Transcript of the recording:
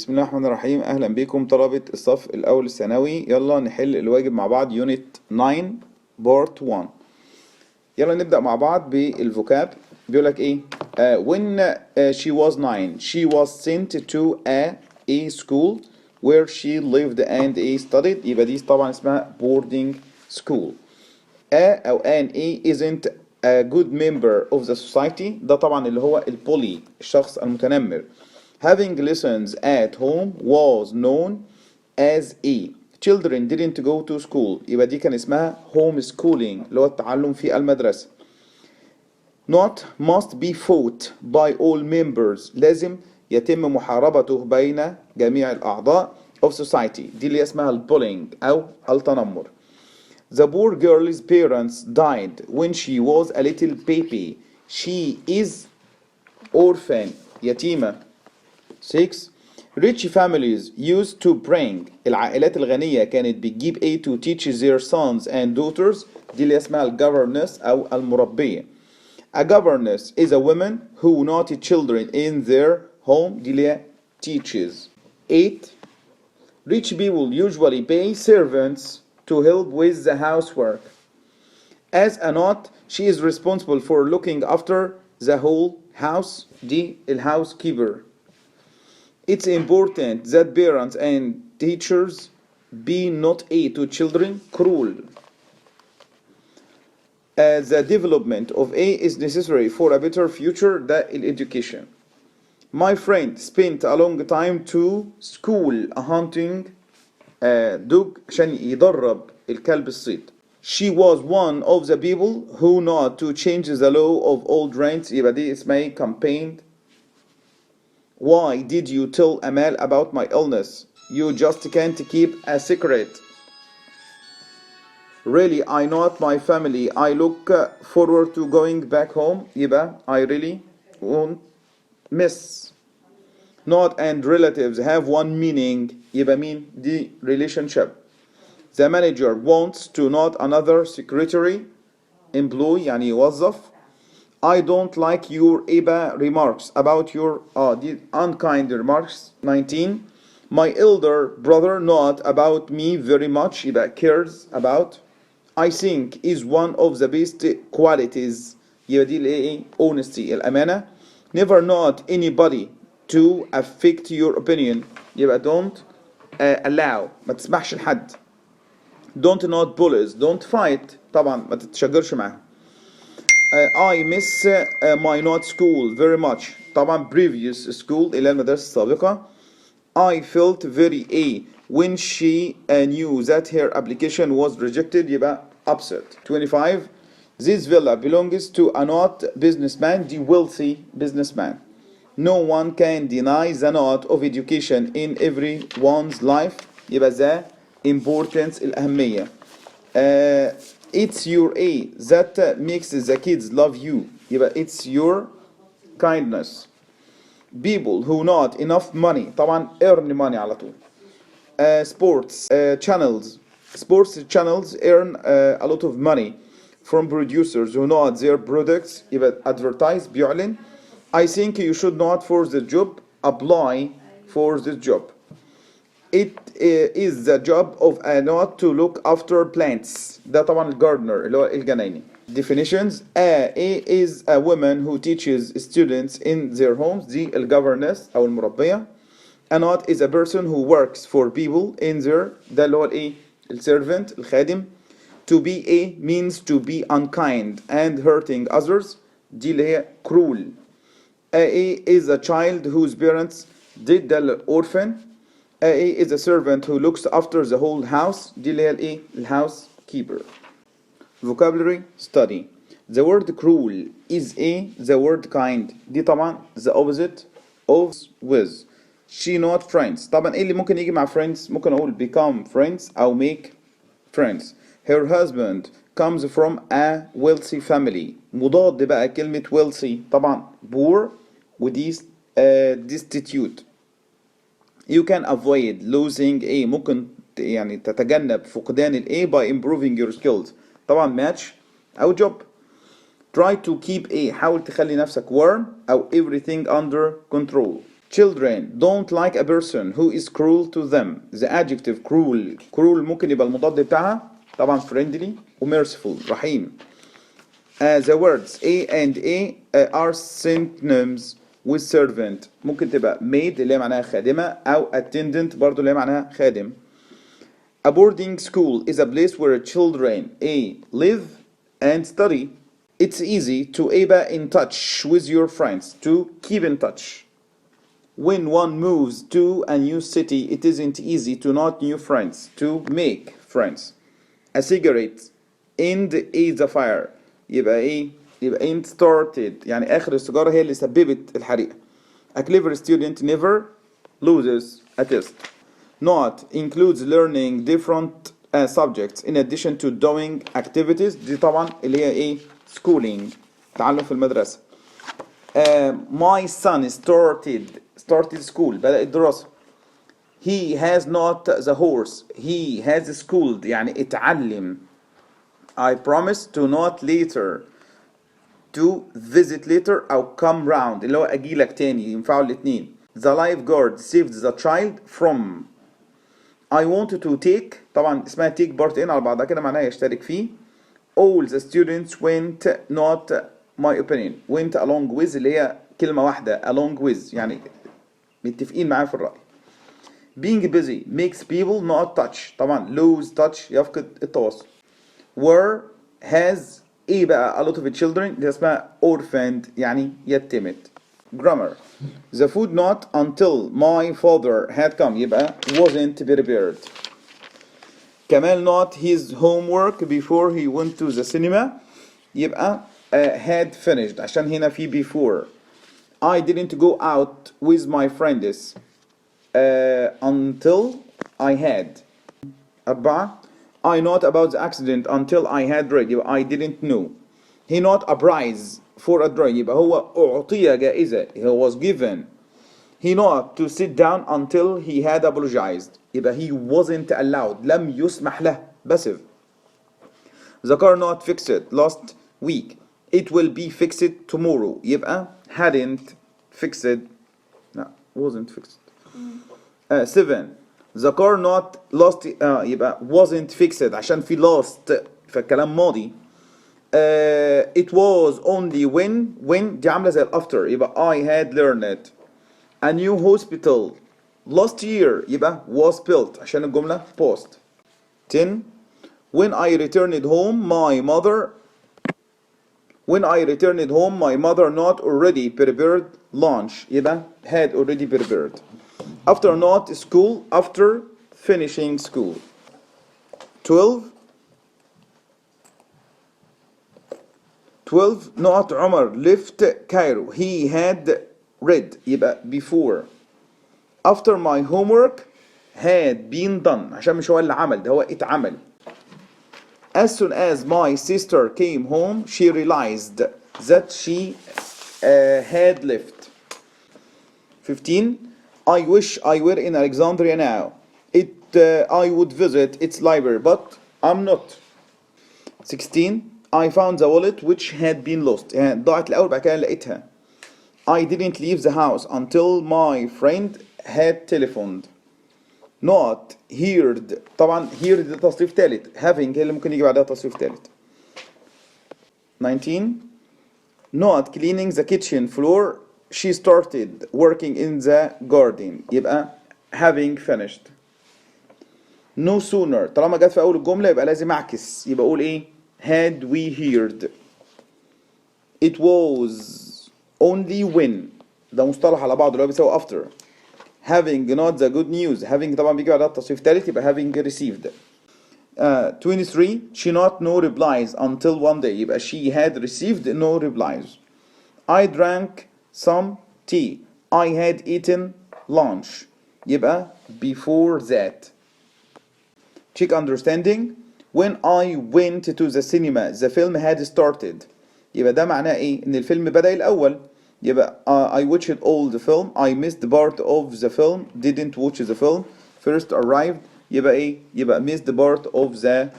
بسم الله الرحمن الرحيم. أهلا بكم طلبة الصف الأول الثانوي. يلا نحل الواجب مع بعض يونت 9 بارت 1. يلا نبدأ مع بعض بالفوكاب. بيقولك إيه؟ When she was 9 she was sent to a school where she lived and studied. يبقى دي طبعا اسمها boarding school. أو an isn't a good member of the society. ده طبعا اللي هو البولي، الشخص المتنمر. Having lessons at home was known as a. Children didn't go to school. يبقى دي كان اسمها homeschooling اللي هو التعلم في المدرسة. Not must be fought by all members. لازم يتم محاربته بين جميع الأعضاء of society. دي اللي اسمها البولينج أو التنمر. The poor girl's parents died when she was a little baby. She is orphan. يتيمة. 6. Rich families used to bring. العائلات الغنية كانت بتجيب to teach their sons and daughters. دي اللي اسمها الgoverness أو المربية. A governess is a woman who naughty children in their home. دي اللي teaches. 8. Rich people usually pay servants to help with the housework. As a naught, she is responsible for looking after the whole house. دي الhousekeeper. It's important that parents and teachers be not to children cruel. The development of is necessary for a better future. ده education. My friend spent a long time to school hunting dog عشان يدرب الكلب الصيد. She was one of the people who know to change the law of old rents. يبقى دي اسمها campaign. Why did you tell Amal about my illness? You just can't keep a secret. Really, I not my family. I look forward to going back home. يبقى I really won't miss. Not and relatives have one meaning. يبقى mean the relationship. The manager wants to not another secretary employee يعني يوظف. I don't like your remarks about your the unkind remarks. 19. My elder brother not about me very much. يبقى cares about. I think is one of the best qualities. يبقى دي الايه honesty الأمانة. Never not anybody to affect your opinion. يبقى don't allow ما تسمحش لحد. Don't not bullies. Don't fight. طبعا ما تتشجرش معاهم. I miss my not school very much. طبعا previous school إلى المدرسة السابقة. I felt very when she knew that her application was rejected. يبقى upset. 25. This villa belongs to a not businessman. The wealthy businessman. No one can deny the not of education in everyone's life. يبقى the importance الأهمية. It's your that makes the kids love you. يبقى it's your kindness. People who not enough money. طبعا earn money على طول. Sports channels. Sports channels earn a lot of money from producers who not their products. يبقى advertise بيعلن. I think you should not for the job apply for this job. It is the job of a not to look after plants. ده طبعا الجاردنر اللي هو الجنايني. Definitions. A is a woman who teaches students in their homes. دي الgoverness أو المربية. A not is a person who works for people in their. ده اللي هو الايه السيرفنت الخادم. To be a means to be unkind and hurting others. دي اللي هي cruel. A is a child whose parents did the orphan. A is a servant who looks after the whole house. دي اللي هي الايه الhousekeeper. Vocabulary study. The word cruel is the word kind. دي طبعا the opposite of with. She not friends. طبعا ايه اللي ممكن يجي مع friends؟ ممكن اقول become friends او make friends. Her husband comes from a wealthy family. مضاد بقى كلمة wealthy طبعا poor ودي destitute. You can avoid losing ممكن يعني تتجنب فقدان by improving your skills. طبعا match أو job. Try to keep حاول تخلي نفسك warm أو everything under control. Children don't like a person who is cruel to them. The adjective cruel ممكن يبقى المضاد بتاعها طبعا friendly و merciful رحيم. The words a and a are synonyms with servant. ممكن تبقى maid اللي هي معناها خادمة أو attendant برضو اللي هي معناها خادم. A boarding school is a place where children live and study. It's easy to be in touch with your friends, to keep in touch. When one moves to a new city, it isn't easy to not new friends, to make friends. A cigarette end is a fire. يبقى end started يعني آخر السيجارة هي اللي سببت الحريقة. A clever student never loses a test. Not includes learning different subjects in addition to doing activities. دي طبعا اللي هي schooling تعلم في المدرسة. My son started school بدأ الدراسة. He has not the horse. He has schooled يعني اتعلم. I promise to not later. To visit later أو come round اللي هو أجيلك تاني ينفعوا الاتنين. The lifeguard saved the child from. I wanted to take طبعا اسمها take part in على بعضها كده معناها يشترك فيه. All the students went not my opinion went along with اللي هي كلمة واحدة along with يعني متفقين معاه في الرأي. Being busy makes people not touch طبعا lose touch يفقد التواصل. Were has ايه بقى a lot of children دي اسمها orphaned يعني يتمت. Grammar. The food not until my father had come يبقى wasn't prepared. Kamal not his homework before he went to the cinema يبقى had finished عشان هنا في before. I didn't go out with my friends until I had. 4. I not about the accident until I had read يبقى I didn't know. He not a prize for a drawing يبقى هو أعطي جائزة he was given. He not to sit down until he had apologized يبقى he wasn't allowed لم يسمح له passive. The car not fixed last week. It will be fixed tomorrow يبقى hadn't fixed no wasn't fixed. 7. The car not lost يبقى wasn't fixed عشان في lost فالكلام ماضي. It was only when دي عاملة زي after يبقى I had learned. A new hospital last year يبقى was built عشان الجملة post. 10. When I returned home my mother not already prepared lunch يبقى had already prepared. After not school after finishing school. 12 not عمر left Cairo he had read يبقى before. After my homework had been done عشان مش هو اللي عمل ده هو اتعمل. As soon as my sister came home she realized that she had left. 15. I wish I were in Alexandria now. I would visit its library but I'm not. 16. I found the wallet which had been lost يعني ضاعت الأول بعد كده لقيتها. I didn't leave the house until my friend had telephoned. Not heard طبعا heard ده تصريف ثالث. Having هي اللي ممكن يجي بعدها تصريف ثالث. 19. Not cleaning the kitchen floor. She started working in the garden. يبقى having finished. No sooner طالما جت في أول الجملة يبقى لازم أعكس يبقى أقول إيه؟ Had we heard. It was only when ده مصطلح على بعضه اللي هو بيساوي after. Having not the good news. Having طبعا بيجي بعدها التصريف الثالث يبقى having received. 23. She not no replies until one day يبقى she had received no replies. I drank some tea. I had eaten lunch يبقى before that. Check understanding. When I went to the cinema the film had started يبقى ده معناه ايه ان الفيلم بدأ الاول يبقى I watched all the film. I missed part of the film. Didn't watch the film. First arrived يبقى ايه يبقى missed part of the